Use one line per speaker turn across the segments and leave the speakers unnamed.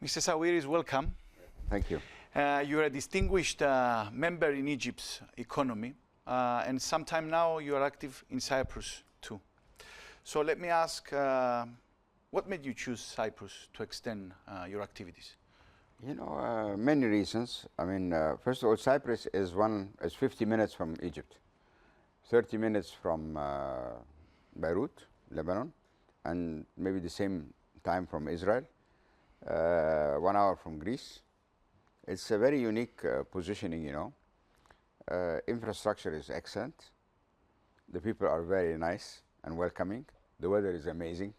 Mr. Sawiris, welcome.
Thank you.
You're a distinguished member in Egypt's economy, and sometime now you are active in Cyprus too. So let me ask, what made you choose Cyprus to extend your activities?
You know, many reasons. I mean, first of all, Cyprus is 50 minutes from Egypt, 30 minutes from Beirut, Lebanon, and maybe the same time from Israel, 1 hour from Greece. It's a very unique positioning, you know. Infrastructure is excellent. The people are very nice and welcoming. The weather is amazing.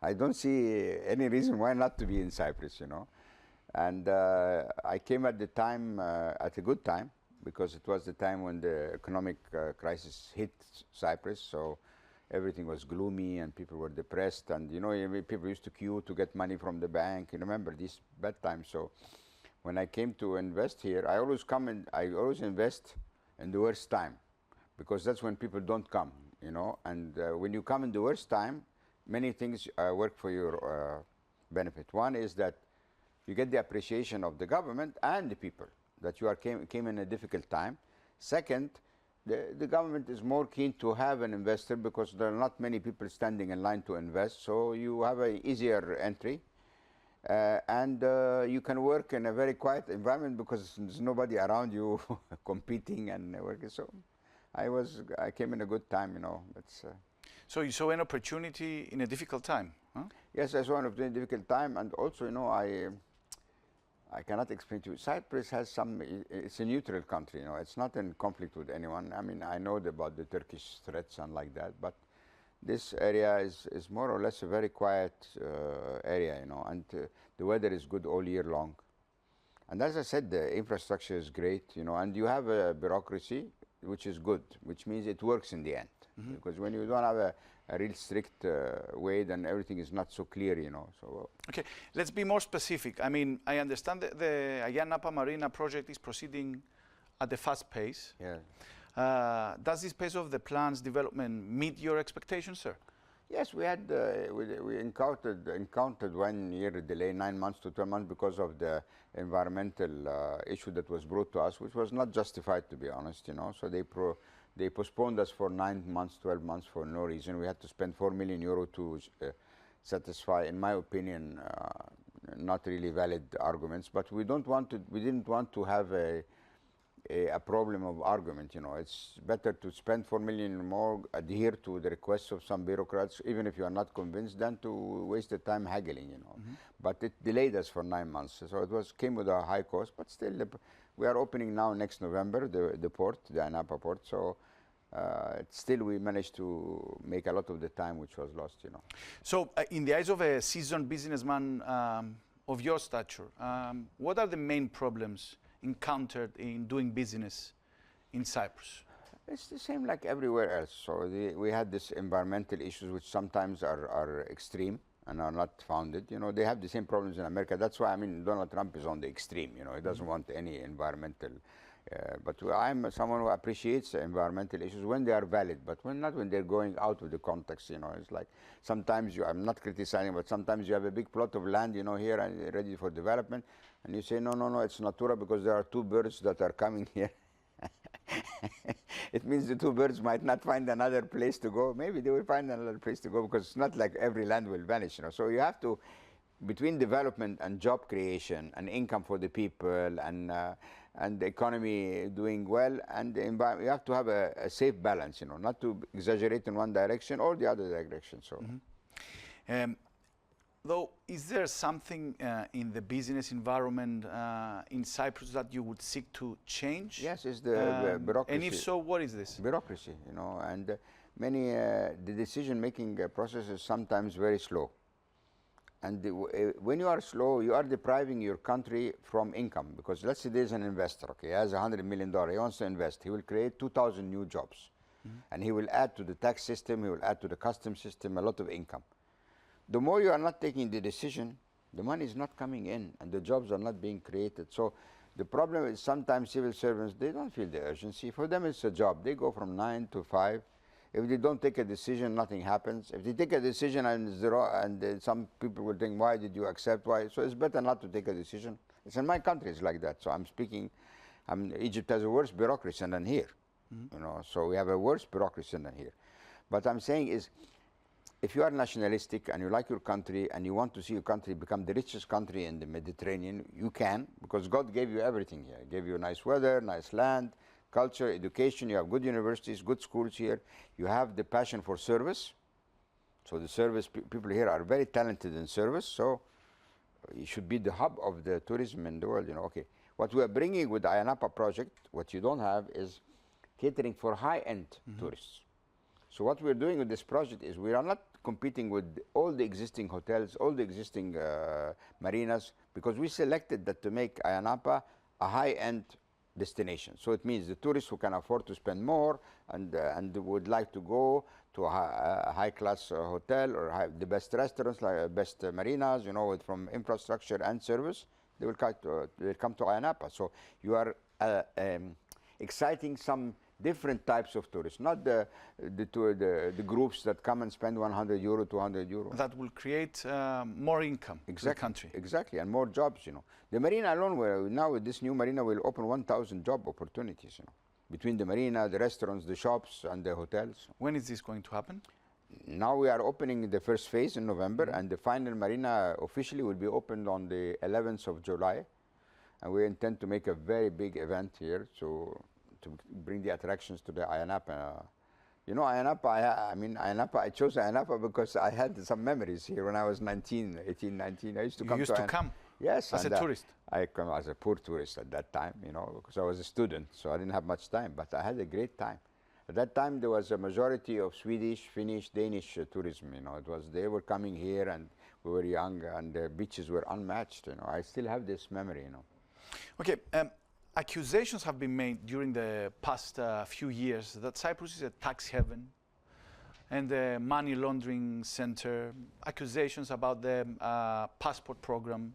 I don't see any reason why not to be in Cyprus, you know. And I came at the time, at a good time, because it was the time when the economic crisis hit Cyprus. So everything was gloomy and people were depressed. And, you know, people used to queue to get money from the bank. You remember these bad times. So when I came to invest here, I always invest in the worst time, because that's when people don't come, you know. And when you come in the worst time, many things work for your benefit. One is that you get the appreciation of the government and the people that you came in a difficult time. Second, the government is more keen to have an investor because there are not many people standing in line to invest, so you have an easier entry. And you can work in a very quiet environment because there's nobody around you competing and working. So I came in a good time, you know.
So you saw an opportunity in a difficult time, huh?
Yes, I saw an opportunity in a difficult time, and also, you know, I cannot explain to you. Cyprus has it's a neutral country, you know. It's not in conflict with anyone. I mean, I know about the Turkish threats and like that, but this area is more or less a very quiet area, you know, and the weather is good all year long. And as I said, the infrastructure is great, you know, and you have a bureaucracy which is good, which means it works in the end. Mm-hmm. Because when you don't have a real strict way, then everything is not so clear, you know. So
okay, let's be more specific. I mean, I understand that the Ayia Napa Marina project is proceeding at a fast pace.
Yeah.
Does this pace of the plan's development meet your expectations, sir?
Yes, we had we encountered 1 year delay, 9 months to 12 months, because of the environmental issue that was brought to us, which was not justified, to be honest, you know. So they postponed us for 9 months, 12 months for no reason. We had to spend 4 million euro to satisfy, in my opinion, not really valid arguments. But we didn't want to have a problem of argument, you know. It's better to spend 4 million more, adhere to the requests of some bureaucrats, even if you are not convinced, than to waste the time haggling, you know. Mm-hmm. But it delayed us for 9 months, so it came with a high cost. But still, we are opening now next November the port, the Anapa port. So still, we managed to make a lot of the time which was lost, you know.
So, in the eyes of a seasoned businessman of your stature, what are the main problems encountered in doing business in Cyprus?
It's the same like everywhere else. So we had this environmental issues which sometimes are extreme and are not founded. You know, they have the same problems in America. That's why, I mean, Donald Trump is on the extreme. You know, he doesn't want any environmental. But I'm someone who appreciates environmental issues when they are valid, but not when they're going out of the context. You know, it's like sometimes I'm not criticizing, but sometimes you have a big plot of land, you know, here and ready for development, and you say, no, it's Natura because there are 2 birds that are coming here. It means the 2 birds might not find another place to go. Maybe they will find another place to go, because it's not like every land will vanish, you know. So you have to, between development and job creation and income for the people and the economy doing well, and the environment, you have to have a safe balance, you know, not to exaggerate in one direction or the other direction. So.
Mm-hmm. Though, is there something in the business environment in Cyprus that you would seek to change?
Yes, it's the bureaucracy.
And if so, what is this?
Bureaucracy, you know, and the decision-making process is sometimes very slow. And when you are slow, you are depriving your country from income. Because let's say there's an investor, okay, he has $100 million, he wants to invest, he will create 2,000 new jobs. Mm-hmm. And he will add to the tax system, he will add to the customs system a lot of income. The more you are not taking the decision, the money is not coming in and the jobs are not being created. So the problem is sometimes civil servants, they don't feel the urgency. For them it's a job. They go from 9 to 5. If they don't take a decision, nothing happens. If they take a decision and it's wrong, and some people will think, why did you accept? Why? So it's better not to take a decision. It's in my country, it's like that. So I'm speaking, Egypt has a worse bureaucracy than here. You know, so we have a worse bureaucracy than here. But I'm saying is, if you are nationalistic and you like your country and you want to see your country become the richest country in the Mediterranean, you can, because God gave you everything here. He gave you nice weather, nice land, culture, education. You have good universities, good schools here. You have the passion for service. So the service people here are very talented in service. So you should be the hub of the tourism in the world. You know, okay. What we are bringing with the Ayanapa project, what you don't have is catering for high-end tourists. So what we're doing with this project is we are not competing with all the existing hotels, all the existing marinas, because we selected that to make Ayanapa a high-end destination. So it means the tourists who can afford to spend more and would like to go to a high-class hotel or the best restaurants, like best marinas, you know, from infrastructure and service, they will come to Ayanapa. So you are exciting some different types of tourists, not the groups that come and spend 100 euro, 200 euro.
That will create more income to the country.
Exactly, and more jobs, you know. The marina alone, now with this new marina, will open 1,000 job opportunities, you know, between the marina, the restaurants, the shops, and the hotels.
When is this going to happen?
Now we are opening the first phase in November, and the final marina officially will be opened on the 11th of July. And we intend to make a very big event here to bring the attractions to the Ayanapa. You know, Ayanapa, I chose Ayanapa because I had some memories here when I was 19. I used to come
to come?
Yes.
As a tourist?
I come as a poor tourist at that time, you know, because I was a student, so I didn't have much time, but I had a great time. At that time, there was a majority of Swedish, Finnish, Danish tourism, you know. They were coming here and we were young and the beaches were unmatched, you know. I still have this memory, you know.
Okay. Accusations have been made during the past few years that Cyprus is a tax haven and a money laundering center, accusations about the passport program.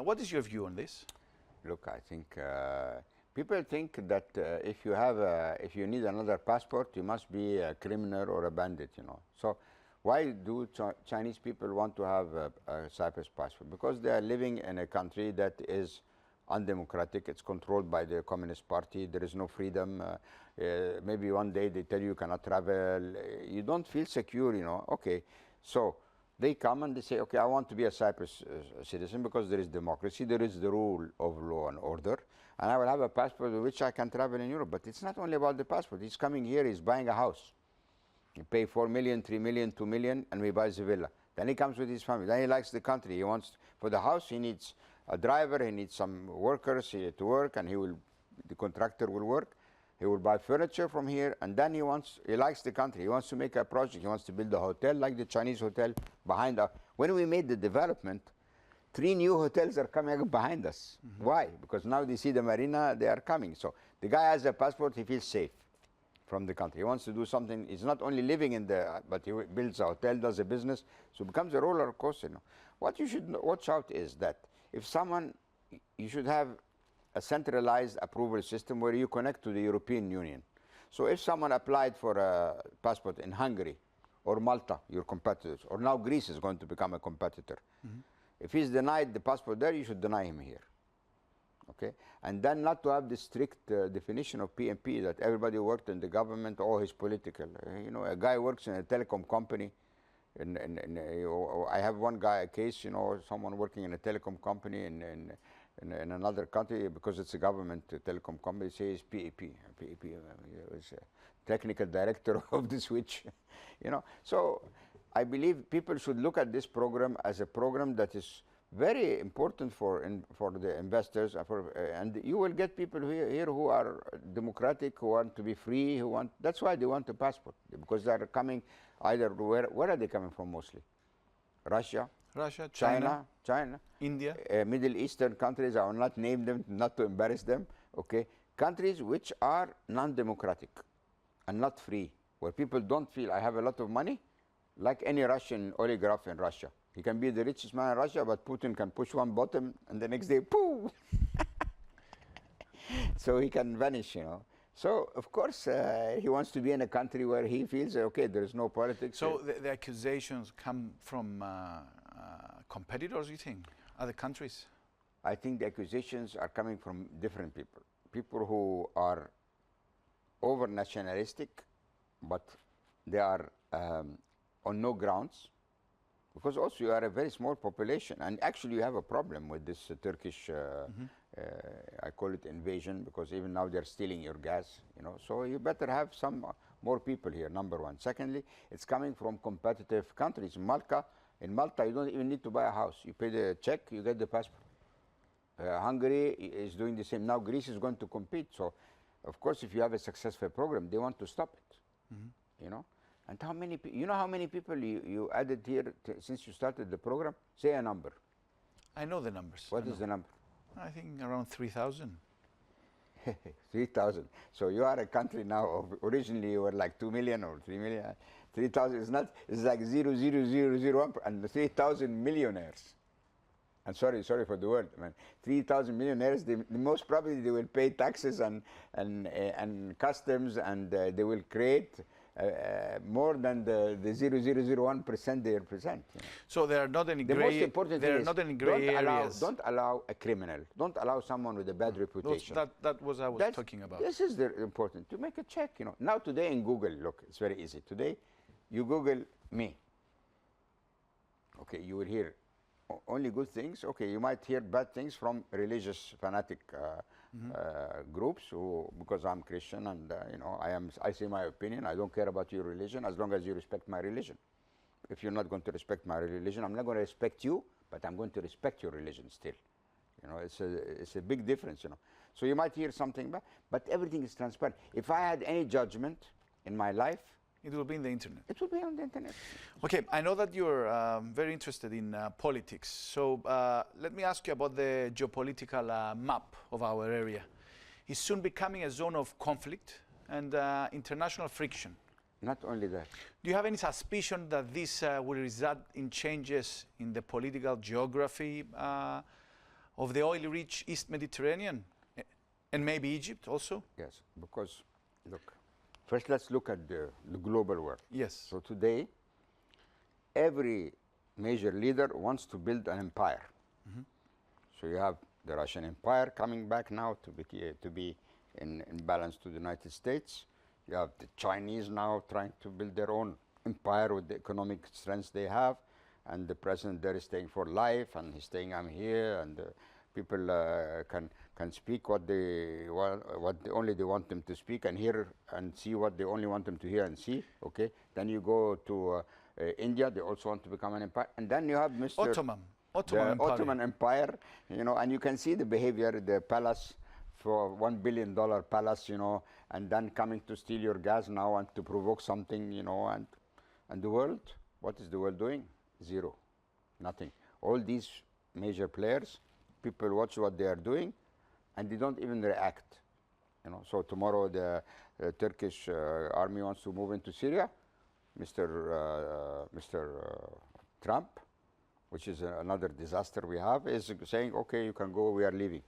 What is your view on this?
Look, I think people think that if you need another passport, you must be a criminal or a bandit, you know. So why do Chinese people want to have a Cyprus passport? Because they are living in a country that is undemocratic. It's controlled by the Communist Party. There is no freedom. Maybe one day they tell you cannot travel. You don't feel secure, you know. Okay, so they come and they say, okay, I want to be a Cyprus citizen because there is democracy, there is the rule of law and order, and I will have a passport with which I can travel in Europe. But it's not only about the passport. He's coming here, he's buying a house. He pay 4 million, 3 million, 2 million, and he buys a villa. Then he comes with his family. Then he likes the country. He wants, for the house, he needs a driver, he needs some workers to work, and the contractor will work. He will buy furniture from here, and then he likes the country. He wants to make a project. He wants to build a hotel like the Chinese hotel behind us. When we made the development, 3 new hotels are coming up behind us. Why? Because now they see the marina, they are coming. So the guy has a passport, he feels safe from the country. He wants to do something. He's not only living in but he builds a hotel, does a business. So it becomes a roller coaster. You know. What you should watch out is that if you should have a centralized approval system where you connect to the European Union. So if someone applied for a passport in Hungary or Malta, your competitors, or now Greece is going to become a competitor. If he's denied the passport there, you should deny him here. Okay? And then not to have the strict definition of PMP that everybody worked in the government or he's political. You know, a guy works in a telecom company. I have one guy, a case, you know, someone working in a telecom company in another country because it's a government telecom company, says PAP. PAP is a technical director of the switch, you know. So I believe people should look at this program as a program that is very important for the investors, and you will get people here who are democratic, who want to be free, that's why they want a passport, because they are coming either, where are they coming from mostly? Russia, China,
India,
Middle Eastern countries. I will not name them, not to embarrass them. Okay, countries which are non-democratic and not free, where people don't feel I have a lot of money, like any Russian oligarch in Russia. He can be the richest man in Russia, but Putin can push one button and the next day, poof! So he can vanish, you know. So, of course, he wants to be in a country where he feels, okay, there is no politics.
So the accusations come from competitors, you think, other countries?
I think the accusations are coming from different people. People who are over nationalistic, but they are on no grounds. Because also you are a very small population, and actually you have a problem with this Turkish, I call it invasion, because even now they're stealing your gas, you know. So you better have some more people here, number one. Secondly, it's coming from competitive countries. In Malta, you don't even need to buy a house. You pay the check, you get the passport. Hungary is doing the same. Now Greece is going to compete. So, of course, if you have a successful program, they want to stop it, you know. And how many, you know how many people you added here since you started the program? Say a number.
I know the numbers.
What is the number?
I think around 3,000.
3,000. So you are a country now of, originally you were like 2 million or 3 million. 3,000 is not, it's like 0.0001 and 3,000 millionaires. I'm sorry for the word, man. 3,000 millionaires, the most probably they will pay taxes and customs, and they will create more than the 0.001% they represent. You know.
So there are not any
The
gray,
most important
there
thing
are
is
not any gray areas.
don't allow a criminal. Don't allow someone with a bad reputation.
That was I was talking about.
This is the important, to make a check. You know. Now today in Google, look, it's very easy. Today, you Google me. Okay, you will hear only good things. Okay, you might hear bad things from religious fanatic groups, who, because I'm Christian and you know, I say my opinion. I don't care about your religion as long as you respect my religion. If you're not going to respect my religion, I'm not going to respect you, but I'm going to respect your religion still. You know, it's a big difference. You know, so you might hear something bad, but everything is transparent. If I had any judgment in my life,
it will be in the internet.
It will be on the internet.
Okay, I know that you're very interested in politics. So let me ask you about the geopolitical map of our area. It's soon becoming a zone of conflict and international friction.
Not only that.
Do you have any suspicion that this will result in changes in the political geography of the oil-rich East Mediterranean and maybe Egypt also?
Yes, because, look, first, let's look at the global world.
Yes.
So today, every major leader wants to build an empire. So you have the Russian Empire coming back now to be in balance to the United States. You have the Chinese now trying to build their own empire with the economic strengths they have, and the president there is staying for life, and he's saying, "I'm here," and people can speak what they only they want them to speak, and hear and see what they only want them to hear and see. Okay, then you go to India; they also want to become an empire, and then you have Mr. Ottoman Empire. You know, and you can see the behavior, the palace for $1 billion palace, you know, and then coming to steal your gas now and to provoke something, you know, and the world. What is the world doing? Zero, nothing. All these major players, people watch what they are doing, and they don't even react. You know, so tomorrow the Turkish army wants to move into Syria. Mr. Trump, which is another disaster we have, is saying, okay, you can go, we are leaving.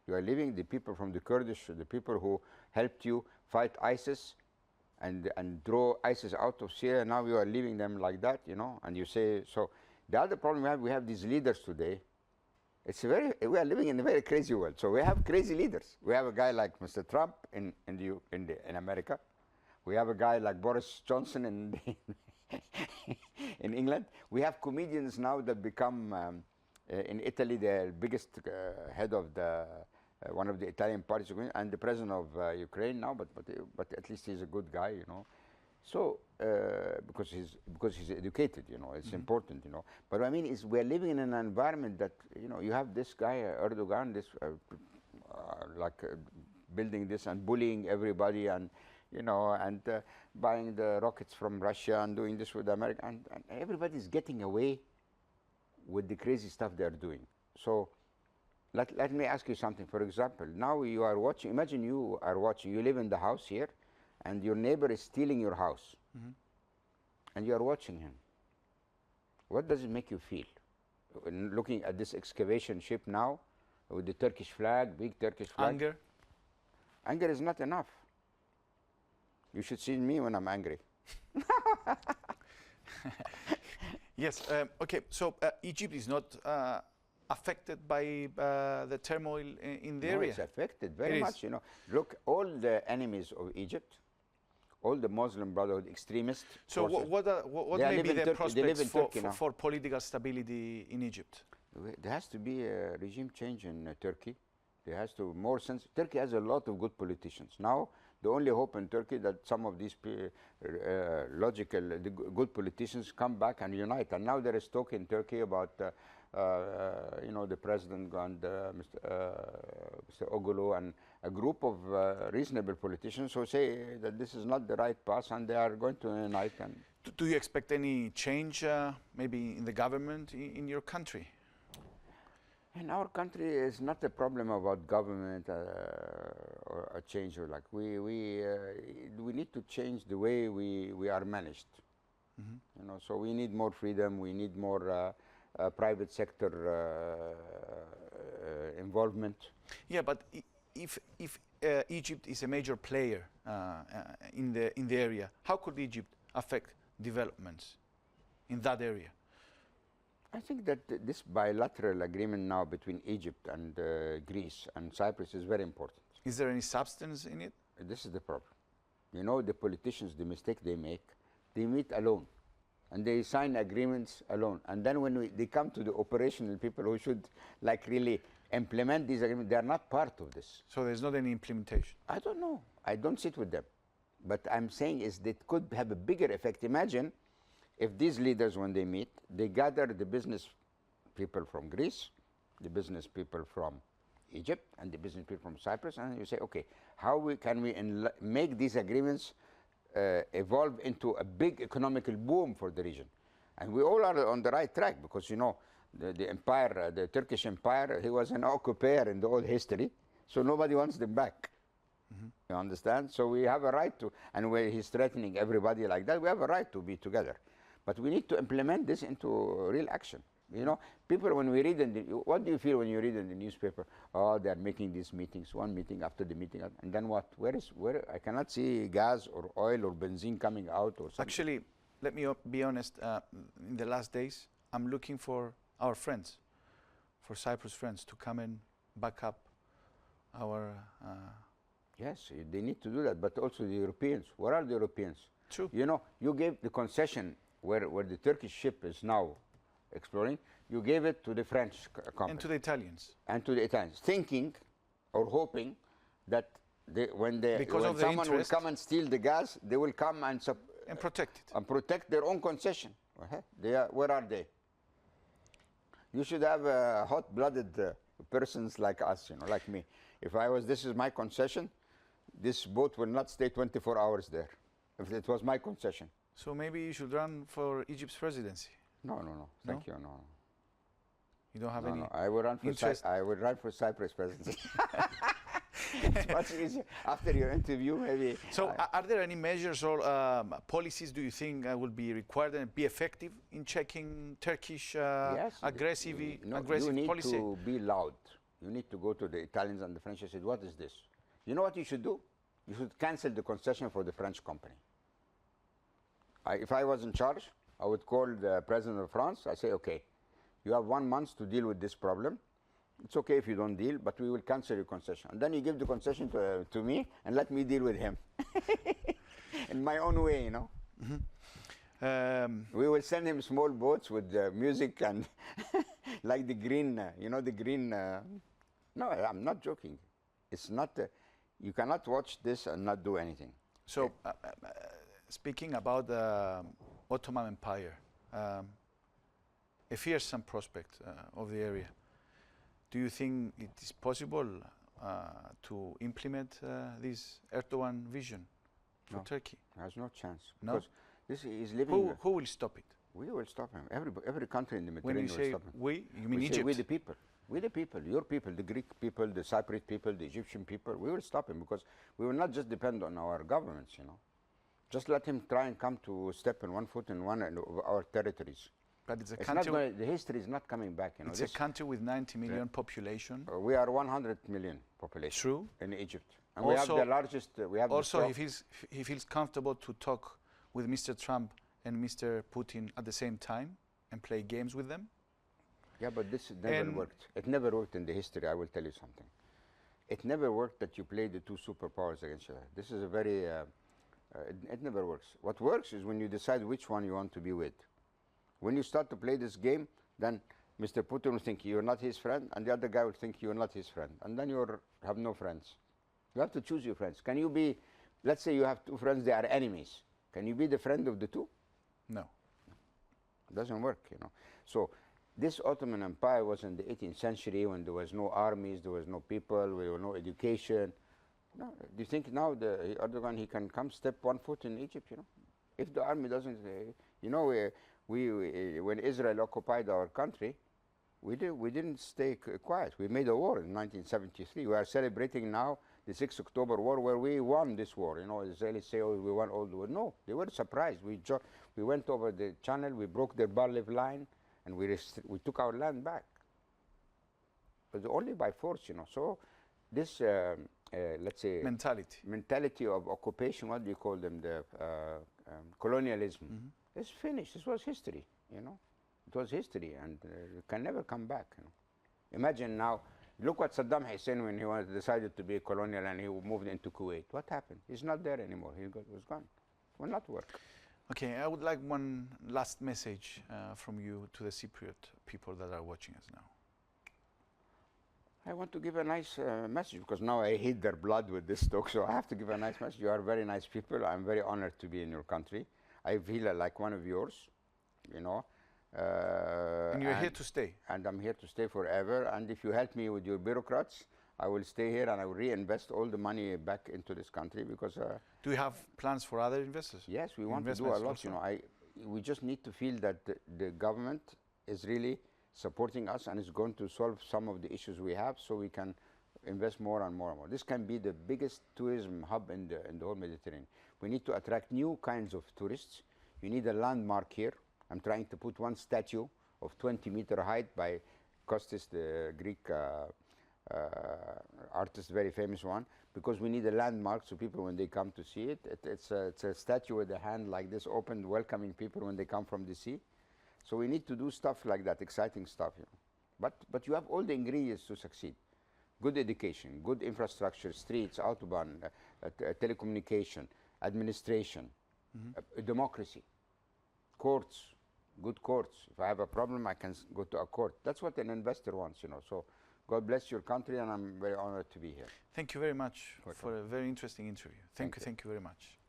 You are leaving the people from the Kurdish, the people who helped you fight ISIS and draw ISIS out of Syria. Now you are leaving them like that, you know, and you say, so the other problem we have these leaders today. We are living in a very crazy world. So we have crazy leaders. We have a guy like Mr. Trump in America. We have a guy like Boris Johnson in England. We have comedians now that become in Italy the biggest head of the one of the Italian parties, and the president of Ukraine now. But at least he's a good guy, you know. So because he's educated, you know, it's important, you know. But what I mean is, we're living in an environment that, you know, you have this guy Erdogan, this building this and bullying everybody, and you know, and buying the rockets from Russia and doing this with America, and everybody's getting away with the crazy stuff they're doing. So let me ask you something. For example, now you are watching. Imagine you are watching. You live in the house here, and your neighbor is stealing your house, and you are watching him. What does it make you feel? Looking at this excavation ship now with the Turkish flag, big Turkish flag.
Anger.
Anger is not enough. You should see me when I'm angry.
Yes. Okay. So Egypt is not affected by the turmoil in the
No,
area.
it's affected very much. You know, look, all the enemies of Egypt, all the Muslim Brotherhood extremists.
So
forces,
what
they
may
live
be
in
the
Turkey. They live
prospects
in Turkey now.
for political stability in Egypt?
There has to be a regime change in Turkey. There has to more sense. Turkey has a lot of good politicians. Now, the only hope in Turkey that some of these logical, good politicians come back and unite. And now there is talk in Turkey about, you know, the president and Mr. Ogulu and a group of reasonable politicians who say that this is not the right path and they are going to unite. And
do you expect any change, maybe in the government in your country?
in our country, it's not a problem about government or a change. Or like we need to change the way we are managed. You know, so we need more freedom. We need more private sector involvement.
Yeah, but if Egypt is a major player in the area, how could Egypt affect developments in that area?
I think that this bilateral agreement now between Egypt and Greece and Cyprus is very important.
Is there any substance in it?
This is the problem. You know, the politicians, the mistake they make, they meet alone and they sign agreements alone. And then when they come to the operational people who should like really implement these agreements, they are not part of this.
So there's not any implementation?
I don't know. I don't sit with them. But I'm saying is that could have a bigger effect. Imagine if these leaders, when they meet, they gather the business people from Greece, the business people from Egypt, and the business people from Cyprus, and you say, okay, how can we make these agreements evolve into a big economical boom for the region? And we all are on the right track because, you know, the empire, the Turkish empire, he was an occupier in the old history, so nobody wants them back. You understand? So we have a right to, and where he's threatening everybody like that, we have a right to be together. But we need to implement this into real action. You know, people, when we read in the, what do you feel when you read in the newspaper? Oh, they are making these meetings, one meeting after the meeting, and then what? Where I cannot see gas or oil or benzene coming out or something.
Actually, let me be honest, in the last days, I'm looking for our friends, for Cyprus friends, to come and back up our...
Yes, they need to do that, but also the Europeans. Where are the Europeans?
True.
You know, you gave the concession where the Turkish ship is now exploring, you gave it to the French company.
And to the Italians.
And to the Italians, thinking or hoping that when someone will come and steal the gas, they will come and
protect it.
And protect their own concession. Where are they? You should have hot-blooded persons like us, you know, like me. If this is my concession, this boat will not stay 24 hours there. If it was my concession.
So maybe you should run for Egypt's presidency.
No. Thank you. No.
You don't have any.
No. I would run for Cyprus presidency. It's much easier after your interview, maybe.
So, are there any measures or policies do you think will be required and be effective in checking Turkish aggressive policy?
You need to be loud. You need to go to the Italians and the French and say, "What is this?" You know what you should do? You should cancel the concession for the French company. If I was in charge, I would call the president of France. I say, okay, you have 1 month to deal with this problem. It's okay if you don't deal, but we will cancel your concession. And then you give the concession to me and let me deal with him. In my own way, you know. We will send him small boats with music and like the green, you know, the green. No, I'm not joking. It's not, you cannot watch this and not do anything.
So, speaking about the Ottoman Empire, a fearsome prospect of the area, do you think it is possible to implement this Erdogan vision for Turkey?
There's no chance.
No?
Because this is living.
Who will stop it?
We will stop him. Every country in the
When
Mediterranean
you
will
say
stop him.
we, you mean Egypt?
We the people. We the people, your people, the Greek people, the Cypriot people, the Egyptian people. We will stop him because we will not just depend on our governments, you know. Just let him try and come to step in one foot in one of our territories.
But it's a country.
The history is not coming back, you know.
It's a country with 90 million population.
We are 100 million population.
True.
In Egypt. And we have the largest. We have
also he feels comfortable to talk with Mr. Trump and Mr. Putin at the same time and play games with them.
Yeah, but this never worked. It never worked in the history. I will tell you something. It never worked that you play the two superpowers against each other. This is a very. It never works. What works is when you decide which one you want to be with. When you start to play this game, then Mr. Putin will think you're not his friend, and the other guy will think you're not his friend, and then you have no friends. You have to choose your friends. Can you be, let's say you have two friends, they are enemies. Can you be the friend of the two?
No.
It doesn't work, you know. So this Ottoman Empire was in the 18th century when there was no armies, there was no people, there was no education. No, do you think now the Erdogan, he can come step 1 foot in Egypt, you know? If the army doesn't, you know, when Israel occupied our country, we didn't stay quiet. We made a war in 1973. We are celebrating now the 6th October War, where we won this war. You know, Israelis say, oh, we won all the war. No, they were surprised. We went over the channel, we broke their Barlev line, and we took our land back. But only by force, you know. So this, let's say, mentality of occupation, what do you call them, the colonialism, is finished. This was history, you know. It was history, and it can never come back. You know. Imagine now, look what Saddam Hussein, when he decided to be a colonial and he moved into Kuwait. What happened? He's not there anymore. He was gone. Will not work.
Okay, I would like one last message from you to the Cypriot people that are watching us now.
I want to give a nice message, because now I hate their blood with this talk, so I have to give a nice message. You are very nice people. I'm very honored to be in your country. I feel like one of yours, you know.
And you're here to stay.
And I'm here to stay forever. And if you help me with your bureaucrats, I will stay here and I will reinvest all the money back into this country, because...
do you have plans for other investors?
Yes, we want to do a lot. Also? You know, we just need to feel that the government is really supporting us and is going to solve some of the issues we have, so we can invest more and more and more. This can be the biggest tourism hub in the whole Mediterranean. We need to attract new kinds of tourists. You need a landmark here. I'm trying to put one statue of 20-meter height by Kostis, the Greek artist, very famous one, because we need a landmark so people, when they come to see it, it's a statue with a hand like this, open, welcoming people when they come from the sea. So we need to do stuff like that, exciting stuff. You know. But you have all the ingredients to succeed. Good education, good infrastructure, streets, autobahn, telecommunication, administration, democracy, courts, good courts. If I have a problem, I can go to a court. That's what an investor wants, you know. So God bless your country, and I'm very honored to be here.
Thank you very much for a very interesting interview. Thank you very much.